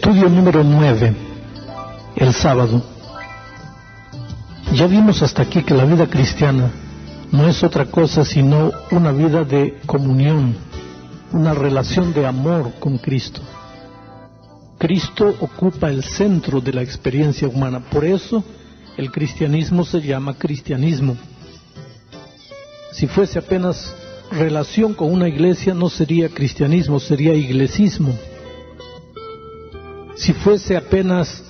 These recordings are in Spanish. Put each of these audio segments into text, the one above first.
Estudio número 9, el sábado. Ya vimos hasta aquí que la vida cristiana no es otra cosa sino una vida de comunión, una relación de amor con Cristo. Cristo ocupa el centro de la experiencia humana, por eso el cristianismo se llama cristianismo. Si fuese apenas relación con una iglesia, no sería cristianismo, sería iglesismo. Si fuese apenas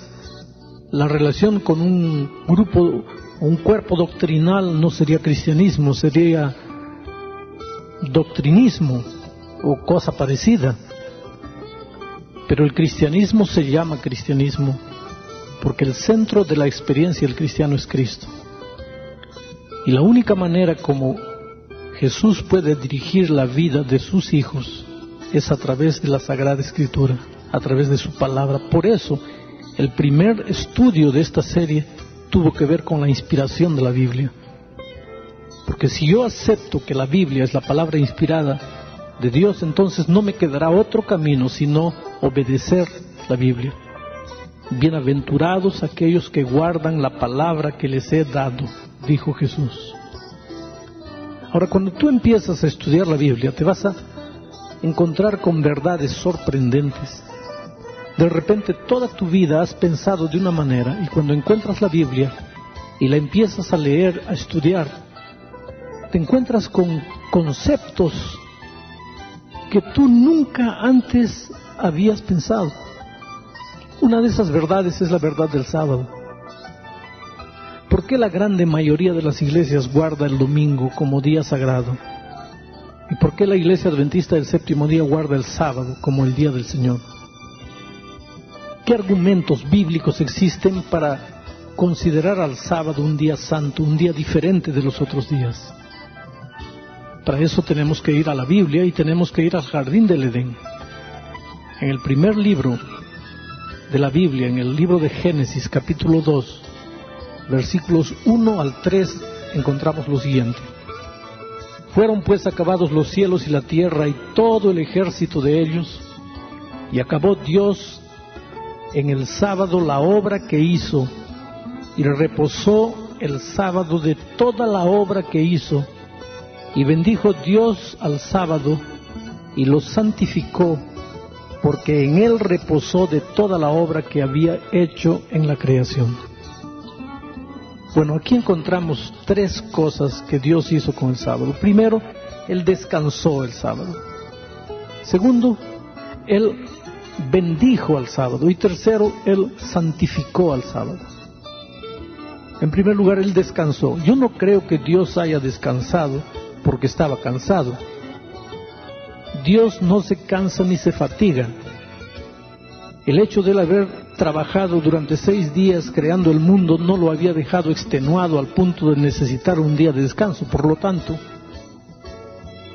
la relación con un grupo, un cuerpo doctrinal, no sería cristianismo, sería doctrinismo o cosa parecida. Pero el cristianismo se llama cristianismo porque el centro de la experiencia del cristiano es Cristo. Y la única manera como Jesús puede dirigir la vida de sus hijos es a través de la Sagrada Escritura, a través de su palabra. Por eso, el primer estudio de esta serie tuvo que ver con la inspiración de la Biblia. Porque si yo acepto que la Biblia es la palabra inspirada de Dios, entonces no me quedará otro camino sino obedecer la Biblia. Bienaventurados aquellos que guardan la palabra que les he dado, dijo Jesús. Ahora, cuando tú empiezas a estudiar la Biblia, te vas a encontrar con verdades sorprendentes. De repente toda tu vida has pensado de una manera, y cuando encuentras la Biblia y la empiezas a leer, a estudiar, te encuentras con conceptos que tú nunca antes habías pensado. Una de esas verdades es la verdad del sábado. ¿Por qué la grande mayoría de las iglesias guarda el domingo como día sagrado? ¿Y por qué la iglesia adventista del séptimo día guarda el sábado como el día del Señor? ¿Qué argumentos bíblicos existen para considerar al sábado un día santo, un día diferente de los otros días? Para eso tenemos que ir a la Biblia y tenemos que ir al jardín del Edén. En el primer libro de la Biblia, en el libro de Génesis, capítulo 2, versículos 1 al 3, encontramos lo siguiente. Fueron pues acabados los cielos y la tierra y todo el ejército de ellos, y acabó Dios en el sábado la obra que hizo, y reposó el sábado de toda la obra que hizo, y bendijo Dios al sábado, y lo santificó, porque en él reposó de toda la obra que había hecho en la creación. Bueno, aquí encontramos tres cosas que Dios hizo con el sábado. Primero, Él descansó el sábado. Segundo, Él bendijo al sábado. Y tercero, Él santificó al sábado. En primer lugar, Él descansó. Yo no creo que Dios haya descansado porque estaba cansado. Dios no se cansa ni se fatiga. El hecho de él haber trabajado durante 6 días creando el mundo no lo había dejado extenuado al punto de necesitar un día de descanso. Por lo tanto,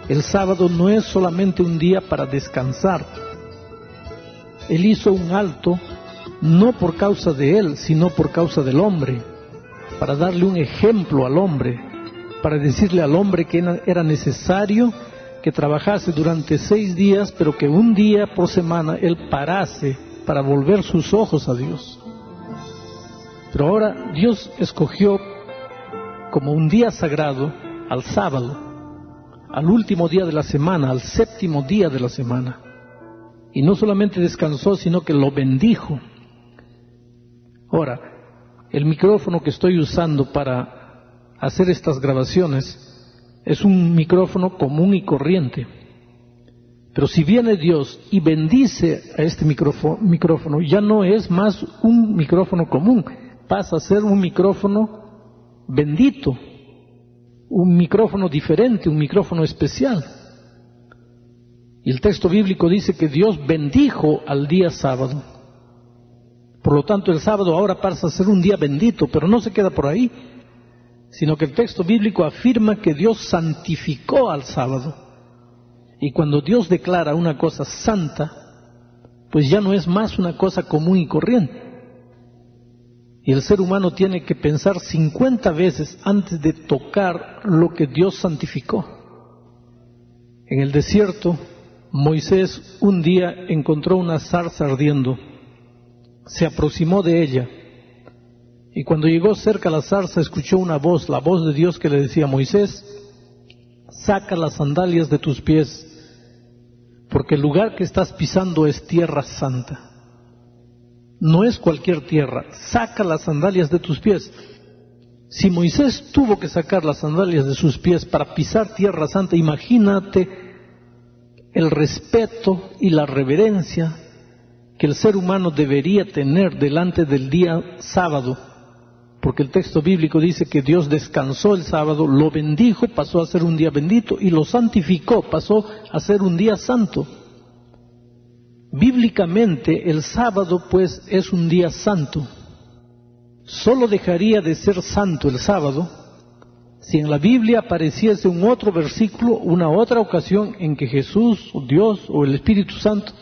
el sábado no es solamente un día para descansar. Él hizo un alto, no por causa de él, sino por causa del hombre, para darle un ejemplo al hombre, para decirle al hombre que era necesario que trabajase durante 6 días, pero que un día por semana él parase para volver sus ojos a Dios. Pero ahora Dios escogió como un día sagrado al sábado, al último día de la semana, al séptimo día de la semana. Y no solamente descansó, sino que lo bendijo. Ahora, el micrófono que estoy usando para hacer estas grabaciones es un micrófono común y corriente. Pero si viene Dios y bendice a este micrófono, ya no es más un micrófono común, pasa a ser un micrófono bendito, un micrófono diferente, un micrófono especial. Y el texto bíblico dice que Dios bendijo al día sábado. Por lo tanto, el sábado ahora pasa a ser un día bendito, pero no se queda por ahí, sino que el texto bíblico afirma que Dios santificó al sábado. Y cuando Dios declara una cosa santa, pues ya no es más una cosa común y corriente. Y el ser humano tiene que pensar 50 veces antes de tocar lo que Dios santificó. En el desierto, Moisés un día encontró una zarza ardiendo se aproximó de ella, y cuando llegó cerca a la zarza escuchó una voz, la voz de Dios que le decía: Moisés, saca las sandalias de tus pies, porque el lugar que estás pisando es tierra santa. No es cualquier tierra, saca las sandalias de tus pies. Si Moisés tuvo que sacar las sandalias de sus pies para pisar tierra santa, imagínate el respeto y la reverencia que el ser humano debería tener delante del día sábado, porque el texto bíblico dice que Dios descansó el sábado, lo bendijo, pasó a ser un día bendito, y lo santificó, pasó a ser un día santo. Bíblicamente el sábado pues es un día santo. Solo dejaría de ser santo el sábado si en la Biblia apareciese un otro versículo, una otra ocasión en que Jesús, o Dios, o el Espíritu Santo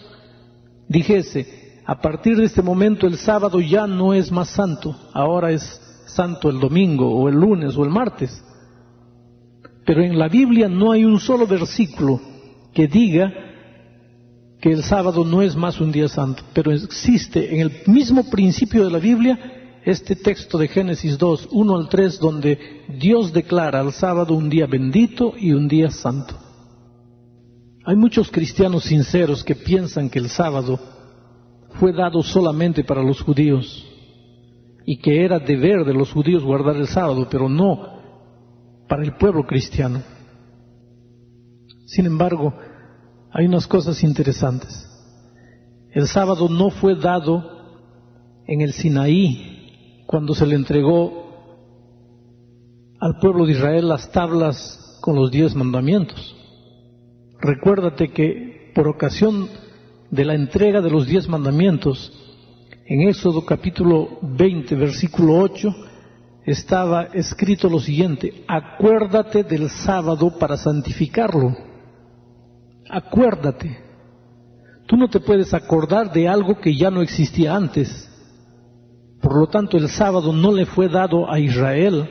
dijese: a partir de este momento el sábado ya no es más santo, ahora es santo el domingo, o el lunes, o el martes. Pero en la Biblia no hay un solo versículo que diga que el sábado no es más un día santo, pero existe en el mismo principio de la Biblia este texto de Génesis 2, 1 al 3, donde Dios declara al sábado un día bendito y un día santo. Hay muchos cristianos sinceros que piensan que el sábado fue dado solamente para los judíos y que era deber de los judíos guardar el sábado, pero no para el pueblo cristiano. Sin embargo, hay unas cosas interesantes. El sábado no fue dado en el Sinaí, cuando se le entregó al pueblo de Israel las tablas con los 10 mandamientos. Recuérdate que por ocasión de la entrega de los 10 mandamientos, en Éxodo capítulo 20, versículo 8, estaba escrito lo siguiente: acuérdate del sábado para santificarlo. Acuérdate. Tú no te puedes acordar de algo que ya no existía antes. Por lo tanto, el sábado no le fue dado a Israel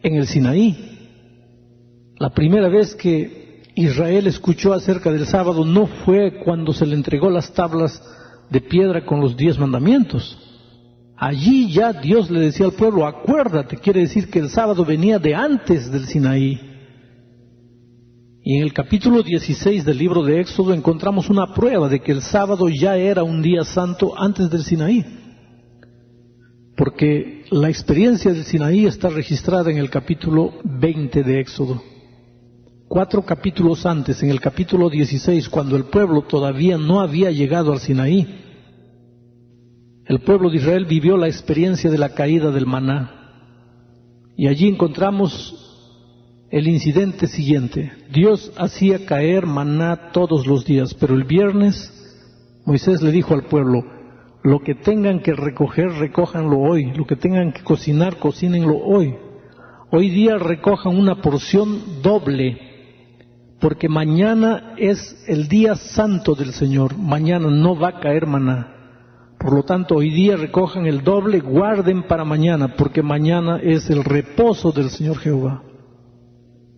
en el Sinaí. La primera vez que Israel escuchó acerca del sábado no fue cuando se le entregó las tablas de piedra con los 10 mandamientos. Allí ya Dios le decía al pueblo: acuérdate, quiere decir que el sábado venía de antes del Sinaí. Y en el capítulo 16 del libro de Éxodo encontramos una prueba de que el sábado ya era un día santo antes del Sinaí. Porque la experiencia del Sinaí está registrada en el capítulo 20 de Éxodo. 4 capítulos antes, en el capítulo 16, cuando el pueblo todavía no había llegado al Sinaí, el pueblo de Israel vivió la experiencia de la caída del maná. Y allí encontramos el incidente siguiente: Dios hacía caer maná todos los días, pero el viernes Moisés le dijo al pueblo: lo que tengan que recoger, recójanlo hoy. Lo que tengan que cocinar, cocínenlo hoy. Hoy día recojan una porción doble, porque mañana es el día santo del Señor. Mañana no va a caer maná. Por lo tanto, hoy día recojan el doble, guarden para mañana, porque mañana es el reposo del Señor Jehová.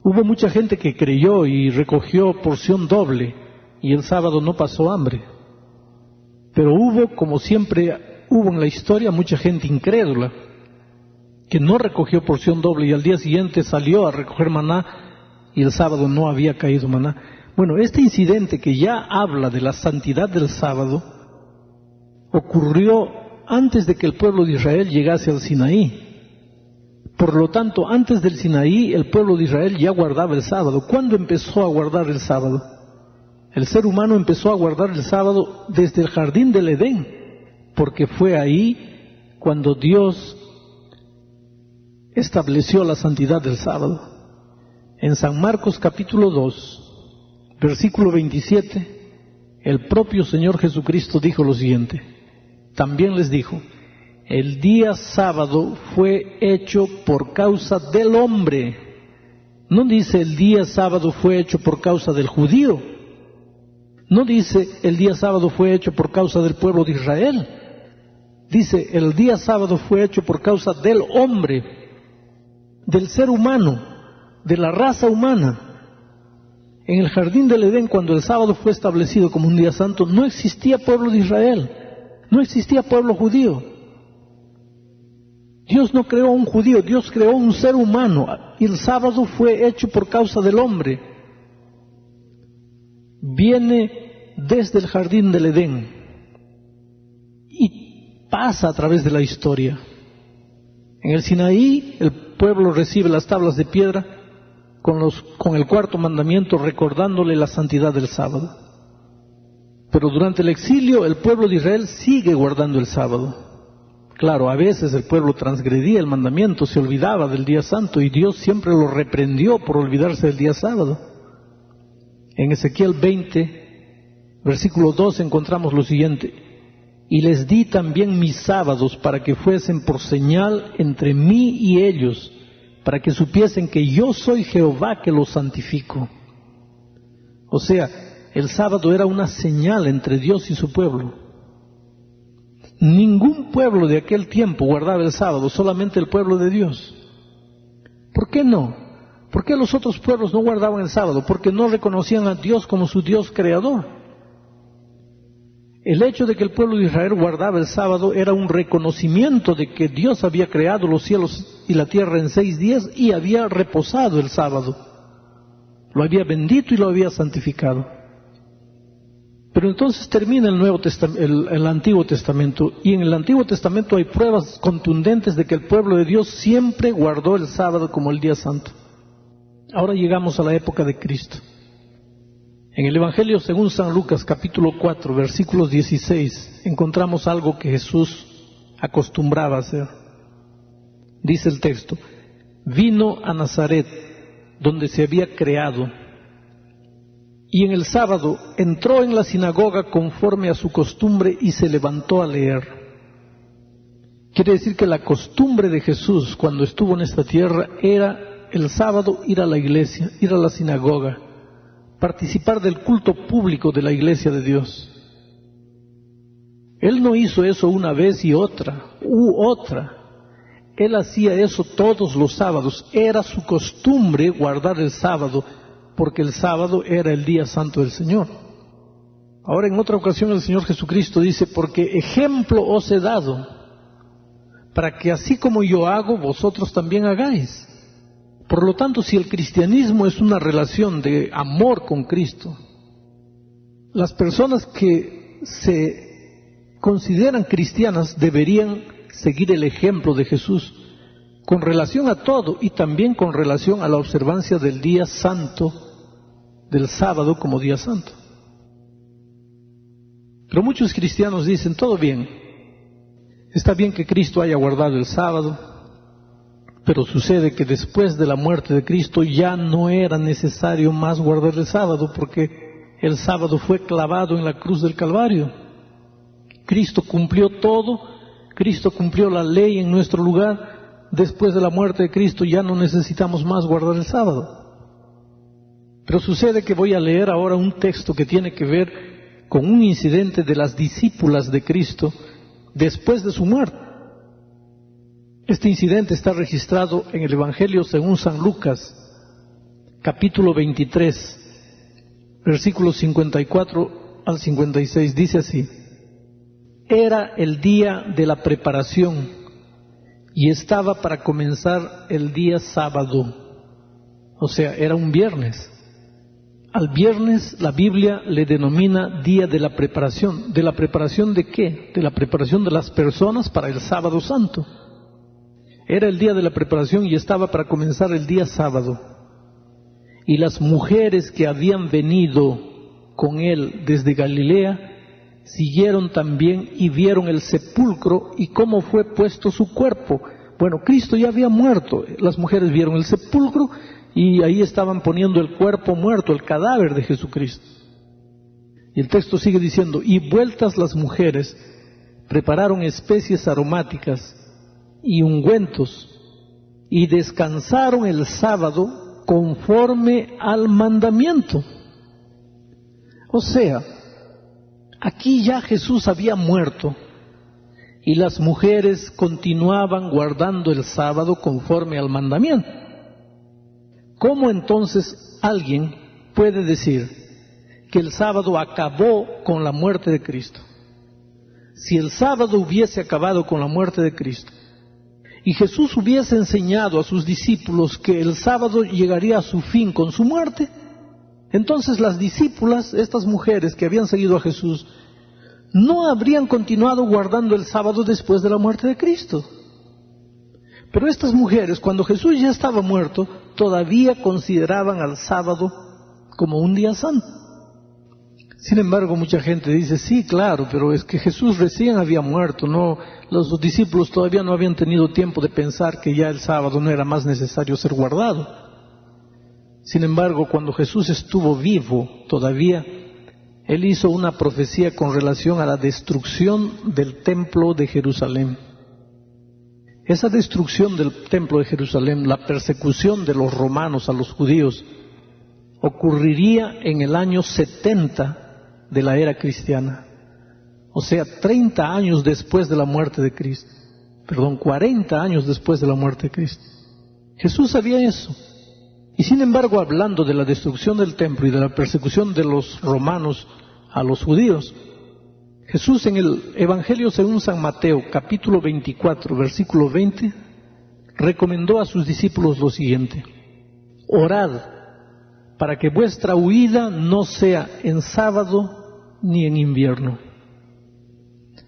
Hubo mucha gente que creyó y recogió porción doble, y el sábado no pasó hambre. Pero hubo, como siempre hubo en la historia, mucha gente incrédula que no recogió porción doble y al día siguiente salió a recoger maná y el sábado no había caído maná. Bueno, este incidente que ya habla de la santidad del sábado ocurrió antes de que el pueblo de Israel llegase al Sinaí. Por lo tanto, antes del Sinaí, el pueblo de Israel ya guardaba el sábado. ¿Cuándo empezó a guardar el sábado? El ser humano empezó a guardar el sábado desde el jardín del Edén, porque fue ahí cuando Dios estableció la santidad del sábado. En San Marcos capítulo 2, versículo 27, el propio Señor Jesucristo dijo lo siguiente. También les dijo: el día sábado fue hecho por causa del hombre. No dice el día sábado fue hecho por causa del judío. No dice el día sábado fue hecho por causa del pueblo de Israel. Dice el día sábado fue hecho por causa del hombre, del ser humano, de la raza humana. En el jardín del Edén, cuando el sábado fue establecido como un día santo, no existía pueblo de Israel. No existía pueblo judío. Dios no creó un judío, Dios creó un ser humano. Y el sábado fue hecho por causa del hombre. Viene desde el jardín del Edén y pasa a través de la historia. En el Sinaí el pueblo recibe las tablas de piedra con el cuarto mandamiento, recordándole la santidad del sábado. Pero durante el exilio el pueblo de Israel sigue guardando el sábado. Claro, a veces el pueblo transgredía el mandamiento, se olvidaba del día santo y Dios siempre lo reprendió por olvidarse del día sábado. En Ezequiel 20, versículo 2 encontramos lo siguiente: y les di también mis sábados para que fuesen por señal entre mí y ellos, para que supiesen que yo soy Jehová que los santifico. O sea, el sábado era una señal entre Dios y su pueblo. Ningún pueblo de aquel tiempo guardaba el sábado, solamente el pueblo de Dios. ¿Por qué no? ¿Por qué los otros pueblos no guardaban el sábado? Porque no reconocían a Dios como su Dios creador. El hecho de que el pueblo de Israel guardaba el sábado era un reconocimiento de que Dios había creado los cielos y la tierra en 6 días y había reposado el sábado. Lo había bendito y lo había santificado. Pero entonces termina el Antiguo Testamento, y en el Antiguo Testamento hay pruebas contundentes de que el pueblo de Dios siempre guardó el sábado como el día santo. Ahora llegamos a la época de Cristo. En el Evangelio según San Lucas, capítulo 4, versículos 16, encontramos algo que Jesús acostumbraba a hacer. Dice el texto: vino a Nazaret, donde se había creado, y en el sábado entró en la sinagoga conforme a su costumbre y se levantó a leer. Quiere decir que la costumbre de Jesús cuando estuvo en esta tierra era el sábado ir a la iglesia, ir a la sinagoga, participar del culto público de la iglesia de Dios. Él no hizo eso una vez y otra. Él hacía eso todos los sábados. Era su costumbre guardar el sábado, porque el sábado era el día santo del Señor. Ahora en otra ocasión el Señor Jesucristo dice: porque ejemplo os he dado, para que así como yo hago, vosotros también hagáis. Por lo tanto, si el cristianismo es una relación de amor con Cristo, las personas que se consideran cristianas deberían seguir el ejemplo de Jesús con relación a todo y también con relación a la observancia del día santo, del sábado como día santo. Pero muchos cristianos dicen: todo bien, está bien que Cristo haya guardado el sábado, pero sucede que después de la muerte de Cristo ya no era necesario más guardar el sábado, porque el sábado fue clavado en la cruz del Calvario. Cristo cumplió todo, Cristo cumplió la ley en nuestro lugar. Después de la muerte de Cristo ya no necesitamos más guardar el sábado. Pero sucede que voy a leer ahora un texto que tiene que ver con un incidente de las discípulas de Cristo después de su muerte. Este incidente está registrado en el Evangelio según San Lucas, capítulo 23, versículos 54 al 56. Dice así: era el día de la preparación y estaba para comenzar el día sábado. O sea, era un viernes. Al viernes la Biblia le denomina día de la preparación. ¿De la preparación de qué? De la preparación de las personas para el sábado santo. Era el día de la preparación y estaba para comenzar el día sábado. Y las mujeres que habían venido con él desde Galilea siguieron también y vieron el sepulcro y cómo fue puesto su cuerpo. Bueno, Cristo ya había muerto. Las mujeres vieron el sepulcro y ahí estaban poniendo el cuerpo muerto, el cadáver de Jesucristo. Y el texto sigue diciendo: y vueltas las mujeres prepararon especies aromáticas y ungüentos y descansaron el sábado conforme al mandamiento. O sea, aquí ya Jesús había muerto y las mujeres continuaban guardando el sábado conforme al mandamiento. ¿Cómo entonces alguien puede decir que el sábado acabó con la muerte de Cristo? si el sábado hubiese acabado con la muerte de Cristo y Jesús hubiese enseñado a sus discípulos que el sábado llegaría a su fin con su muerte, entonces las discípulas, estas mujeres que habían seguido a Jesús, no habrían continuado guardando el sábado después de la muerte de Cristo. Pero estas mujeres, cuando Jesús ya estaba muerto, todavía consideraban al sábado como un día santo. Sin embargo, mucha gente dice, sí, claro, pero es que Jesús recién había muerto, no, los discípulos todavía no habían tenido tiempo de pensar que ya el sábado no era más necesario ser guardado. Sin embargo, cuando Jesús estuvo vivo todavía, Él hizo una profecía con relación a la destrucción del templo de Jerusalén. Esa destrucción del templo de Jerusalén, la persecución de los romanos a los judíos, ocurriría en el año 70 de la era cristiana. O sea, 30 años después de la muerte de Cristo. 40 años después de la muerte de Cristo. Jesús sabía eso. Y sin embargo, hablando de la destrucción del templo y de la persecución de los romanos a los judíos, Jesús en el Evangelio según San Mateo, capítulo 24, versículo 20, recomendó a sus discípulos lo siguiente: orad para que vuestra huida no sea en sábado ni en invierno.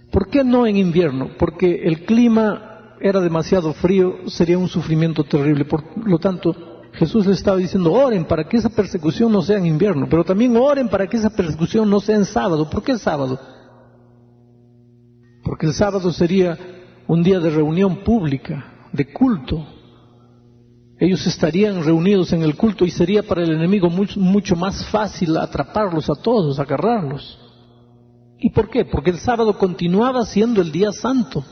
¿Por qué no en invierno? Porque el clima era demasiado frío, sería un sufrimiento terrible. Por lo tanto, Jesús le estaba diciendo, oren para que esa persecución no sea en invierno, pero también oren para que esa persecución no sea en sábado. ¿Por qué el sábado? Porque el sábado sería un día de reunión pública, de culto. Ellos estarían reunidos en el culto y sería para el enemigo mucho más fácil atraparlos a todos, agarrarlos. ¿Y por qué? Porque el sábado continuaba siendo el día santo.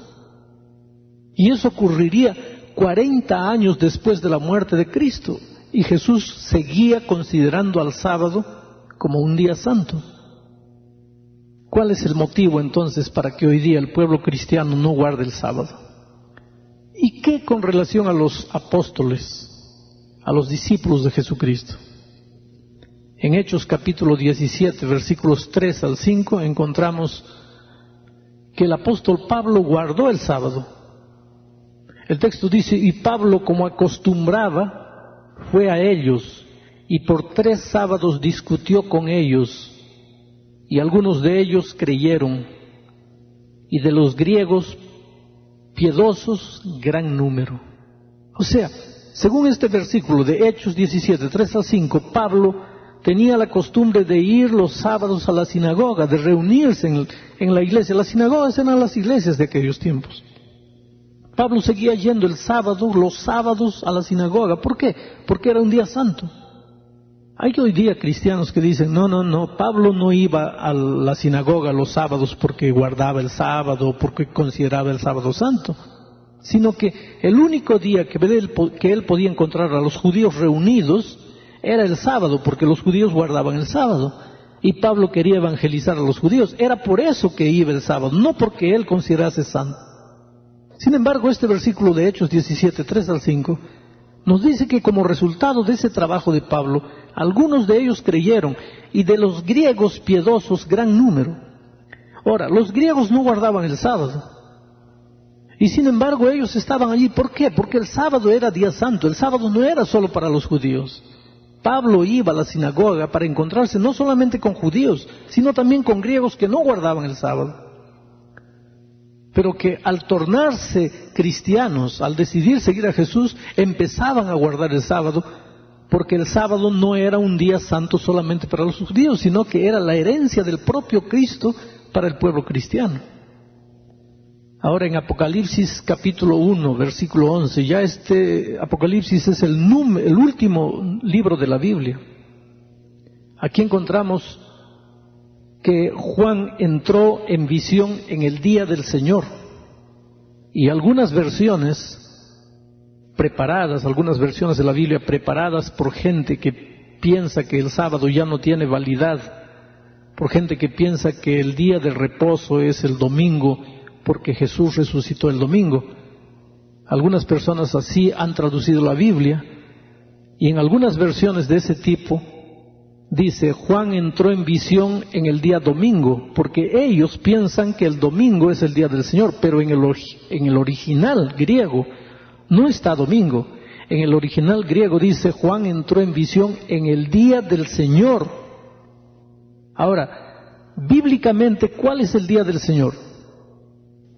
Y eso ocurriría 40 años después de la muerte de Cristo. Y Jesús seguía considerando al sábado como un día santo. ¿Cuál es el motivo entonces para que hoy día el pueblo cristiano no guarde el sábado? ¿Y qué con relación a los apóstoles, a los discípulos de Jesucristo? En Hechos capítulo 17, versículos 3 al 5, encontramos que el apóstol Pablo guardó el sábado. El texto dice, y Pablo, como acostumbraba, fue a ellos, y por 3 sábados discutió con ellos, y algunos de ellos creyeron, y de los griegos piedosos gran número. O sea, según este versículo de Hechos 17, 3 al 5, Pablo tenía la costumbre de ir los sábados a la sinagoga, de reunirse en la iglesia. Las sinagogas eran las iglesias de aquellos tiempos. Pablo seguía yendo el sábado, los sábados a la sinagoga. ¿Por qué? Porque era un día santo. Hay hoy día cristianos que dicen, no, Pablo no iba a la sinagoga los sábados porque guardaba el sábado, porque consideraba el sábado santo, sino que el único día que él podía encontrar a los judíos reunidos era el sábado, porque los judíos guardaban el sábado, y Pablo quería evangelizar a los judíos. Era por eso que iba el sábado, no porque él considerase santo. Sin embargo, este versículo de Hechos 17, 3 al 5, nos dice que como resultado de ese trabajo de Pablo, algunos de ellos creyeron, y de los griegos piedosos gran número. Ahora, los griegos no guardaban el sábado, y sin embargo ellos estaban allí. ¿Por qué? Porque el sábado era día santo, el sábado no era solo para los judíos. Pablo iba a la sinagoga para encontrarse no solamente con judíos, sino también con griegos que no guardaban el sábado, pero que al tornarse cristianos, al decidir seguir a Jesús, empezaban a guardar el sábado, porque el sábado no era un día santo solamente para los judíos, sino que era la herencia del propio Cristo para el pueblo cristiano. Ahora en Apocalipsis capítulo 1, versículo 11, ya este Apocalipsis es el último libro de la Biblia. Aquí encontramos que Juan entró en visión en el día del Señor, y algunas versiones preparadas, algunas versiones de la Biblia preparadas por gente que piensa que el sábado ya no tiene validad, por gente que piensa que el día de reposo es el domingo, porque Jesús resucitó el domingo. Algunas personas así han traducido la Biblia, y en algunas versiones de ese tipo dice, Juan entró en visión en el día domingo, porque ellos piensan que el domingo es el día del Señor, pero en el original griego no está domingo. En el original griego dice, Juan entró en visión en el día del Señor. Ahora, bíblicamente, ¿cuál es el día del Señor?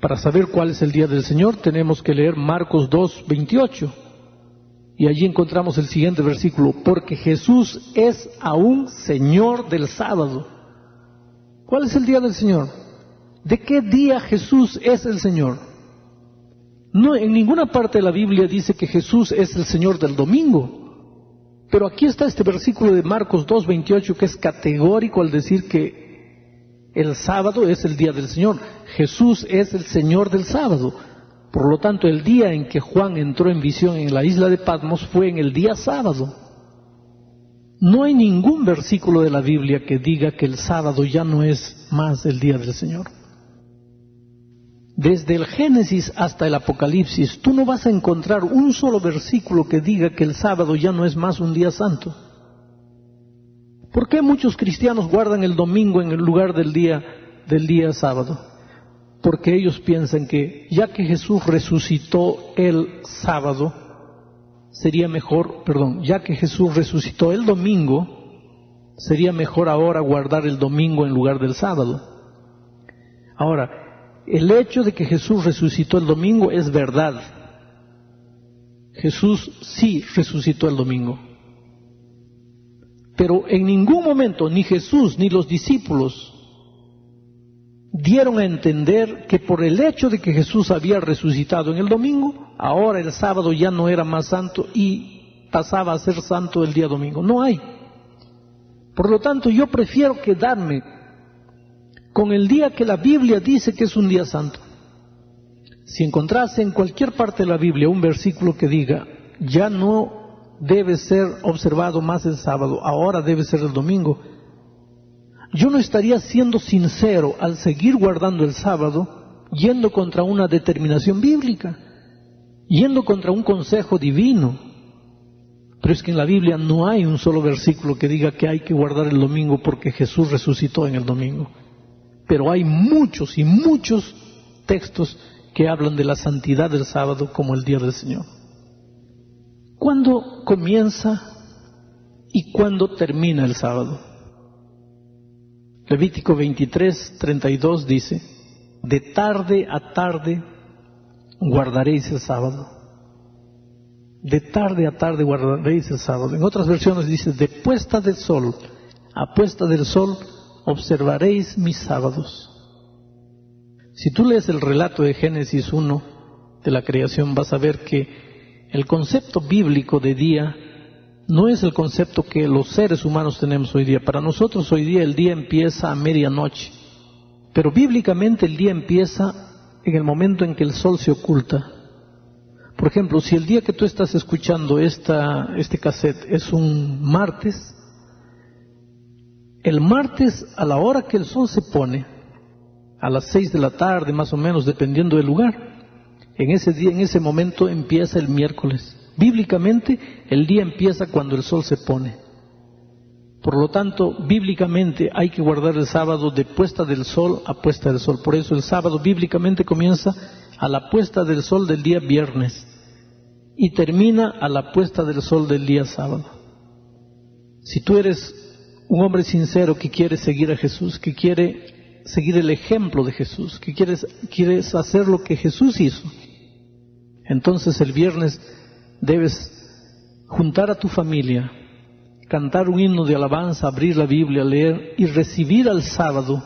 Para saber cuál es el día del Señor, tenemos que leer Marcos 2:28. Y allí encontramos el siguiente versículo, porque Jesús es aún Señor del sábado. ¿Cuál es el día del Señor? ¿De qué día Jesús es el Señor? No, en ninguna parte de la Biblia dice que Jesús es el Señor del domingo. Pero aquí está este versículo de Marcos 2:28 que es categórico al decir que el sábado es el día del Señor. Jesús es el Señor del sábado. Por lo tanto, el día en que Juan entró en visión en la isla de Patmos fue en el día sábado. No hay ningún versículo de la Biblia que diga que el sábado ya no es más el día del Señor. Desde el Génesis hasta el Apocalipsis, tú no vas a encontrar un solo versículo que diga que el sábado ya no es más un día santo. ¿Por qué muchos cristianos guardan el domingo en el lugar del día sábado? Porque ellos piensan que ya que Jesús resucitó el sábado, ya que Jesús resucitó el domingo, sería mejor ahora guardar el domingo en lugar del sábado. Ahora, el hecho de que Jesús resucitó el domingo es verdad. Jesús sí resucitó el domingo. Pero en ningún momento, ni Jesús ni los discípulos dieron a entender que por el hecho de que Jesús había resucitado en el domingo, ahora el sábado ya no era más santo y pasaba a ser santo el día domingo. No hay. Por lo tanto, yo prefiero quedarme con el día que la Biblia dice que es un día santo. Si encontrase en cualquier parte de la Biblia un versículo que diga, ya no debe ser observado más el sábado, ahora debe ser el domingo, yo no estaría siendo sincero al seguir guardando el sábado, yendo contra una determinación bíblica, yendo contra un consejo divino. Pero es que en la Biblia no hay un solo versículo que diga que hay que guardar el domingo porque Jesús resucitó en el domingo. Pero hay muchos y muchos textos que hablan de la santidad del sábado como el día del Señor. ¿Cuándo comienza y cuándo termina el sábado? Levítico 23:32 dice, de tarde a tarde guardaréis el sábado. De tarde a tarde guardaréis el sábado. En otras versiones dice, de puesta del sol a puesta del sol observaréis mis sábados. Si tú lees el relato de Génesis 1 de la creación, vas a ver que el concepto bíblico de día no es el concepto que los seres humanos tenemos hoy día. Para nosotros hoy día el día empieza a medianoche, pero bíblicamente el día empieza en el momento en que el sol se oculta. Por ejemplo, si el día que tú estás escuchando este cassette es un martes, el martes a la hora que el sol se pone, a las 6 de la tarde más o menos, dependiendo del lugar, en ese momento empieza el miércoles. Bíblicamente, el día empieza cuando el sol se pone. Por lo tanto, bíblicamente hay que guardar el sábado de puesta del sol a puesta del sol. Por eso el sábado bíblicamente comienza a la puesta del sol del día viernes y termina a la puesta del sol del día sábado. Si tú eres un hombre sincero que quiere seguir a Jesús, que quiere seguir el ejemplo de Jesús, que quieres hacer lo que Jesús hizo, entonces el viernes debes juntar a tu familia, cantar un himno de alabanza, abrir la Biblia, leer y recibir al sábado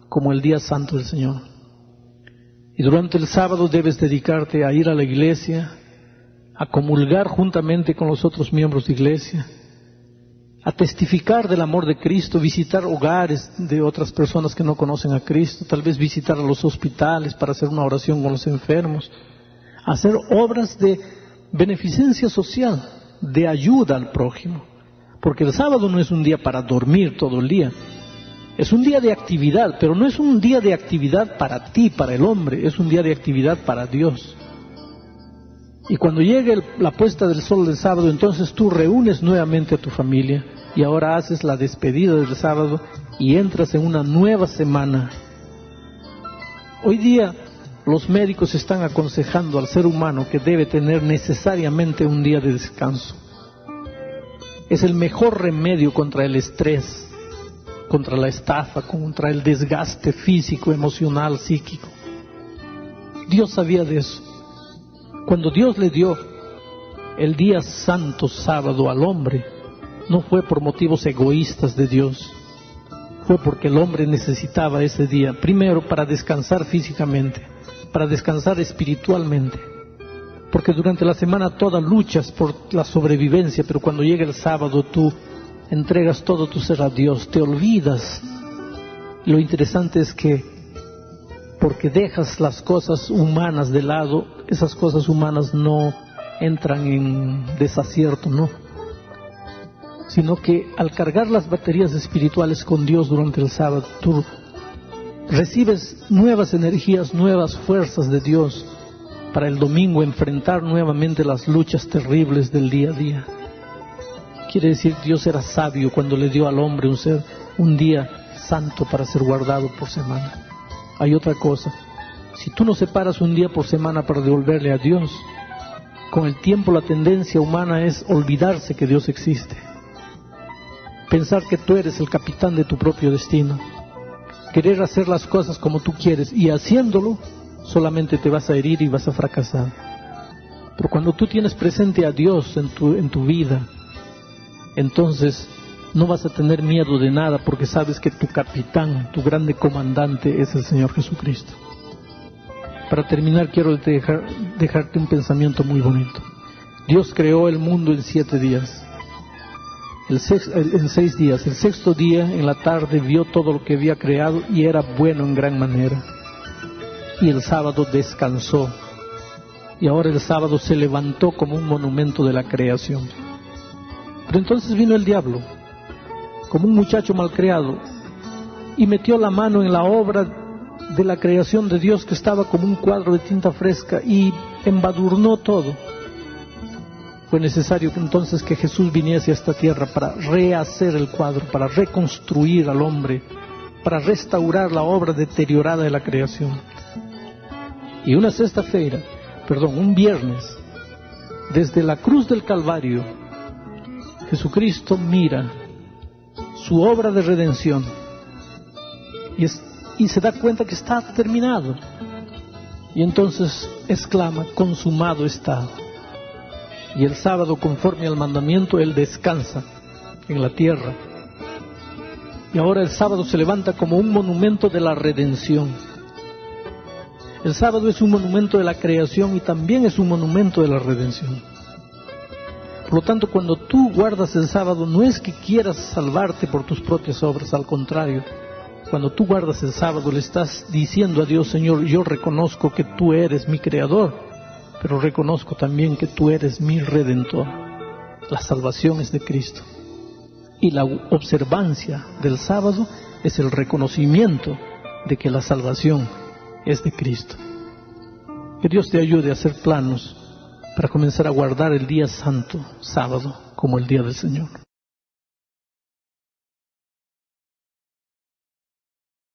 como el día santo del Señor. Y durante el sábado debes dedicarte a ir a la iglesia, a comulgar juntamente con los otros miembros de iglesia, a testificar del amor de Cristo, visitar hogares de otras personas que no conocen a Cristo, tal vez visitar a los hospitales para hacer una oración con los enfermos, hacer obras de beneficencia social, de ayuda al prójimo. Porque el sábado no es un día para dormir todo el día, es un día de actividad, pero no es un día de actividad para ti, para el hombre, es un día de actividad para Dios. Y cuando llegue la puesta del sol del sábado, entonces tú reúnes nuevamente a tu familia, y ahora haces la despedida del sábado y entras en una nueva semana. Hoy día los médicos están aconsejando al ser humano que debe tener necesariamente un día de descanso. Es el mejor remedio contra el estrés, contra la estafa, contra el desgaste físico, emocional, psíquico. Dios sabía de eso. Cuando Dios le dio el día santo sábado al hombre, no fue por motivos egoístas de Dios, fue porque el hombre necesitaba ese día, primero para descansar físicamente, para descansar espiritualmente, porque durante la semana toda luchas por la sobrevivencia, pero cuando llega el sábado tú entregas todo tu ser a Dios, te olvidas. Lo interesante es que porque dejas las cosas humanas de lado, esas cosas humanas no entran en desacierto, no, sino que al cargar las baterías espirituales con Dios durante el sábado, tú recibes nuevas energías, nuevas fuerzas de Dios para el domingo enfrentar nuevamente las luchas terribles del día a día. Quiere decir, Dios era sabio cuando le dio al hombre un día santo para ser guardado por semana. Hay otra cosa, si tú no separas un día por semana para devolverle a Dios, con el tiempo la tendencia humana es olvidarse que Dios existe, pensar que tú eres el capitán de tu propio destino, querer hacer las cosas como tú quieres, y haciéndolo solamente te vas a herir y vas a fracasar. Pero cuando tú tienes presente a Dios en tu vida, entonces no vas a tener miedo de nada, porque sabes que tu capitán, tu grande comandante es el Señor Jesucristo. Para terminar, quiero dejarte un pensamiento muy bonito. Dios creó el mundo en 7 días. En 6 días. El sexto día, en la tarde, vio todo lo que había creado y era bueno en gran manera. Y el sábado descansó. Y ahora el sábado se levantó como un monumento de la creación. Pero entonces vino el diablo, como un muchacho malcriado, y metió la mano en la obra de la creación de Dios, que estaba como un cuadro de tinta fresca, y embadurnó todo. Fue necesario entonces que Jesús viniese a esta tierra para rehacer el cuadro, para reconstruir al hombre, para restaurar la obra deteriorada de la creación. Y un viernes, desde la cruz del Calvario, Jesucristo mira su obra de redención y se da cuenta que está terminado. Y entonces exclama: consumado está. Y el sábado, conforme al mandamiento, Él descansa en la tierra. Y ahora el sábado se levanta como un monumento de la redención. El sábado es un monumento de la creación y también es un monumento de la redención. Por lo tanto, cuando tú guardas el sábado, no es que quieras salvarte por tus propias obras, al contrario. Cuando tú guardas el sábado, le estás diciendo a Dios: Señor, yo reconozco que tú eres mi creador, pero reconozco también que tú eres mi redentor. La salvación es de Cristo. Y la observancia del sábado es el reconocimiento de que la salvación es de Cristo. Que Dios te ayude a hacer planos para comenzar a guardar el día santo, sábado, como el día del Señor.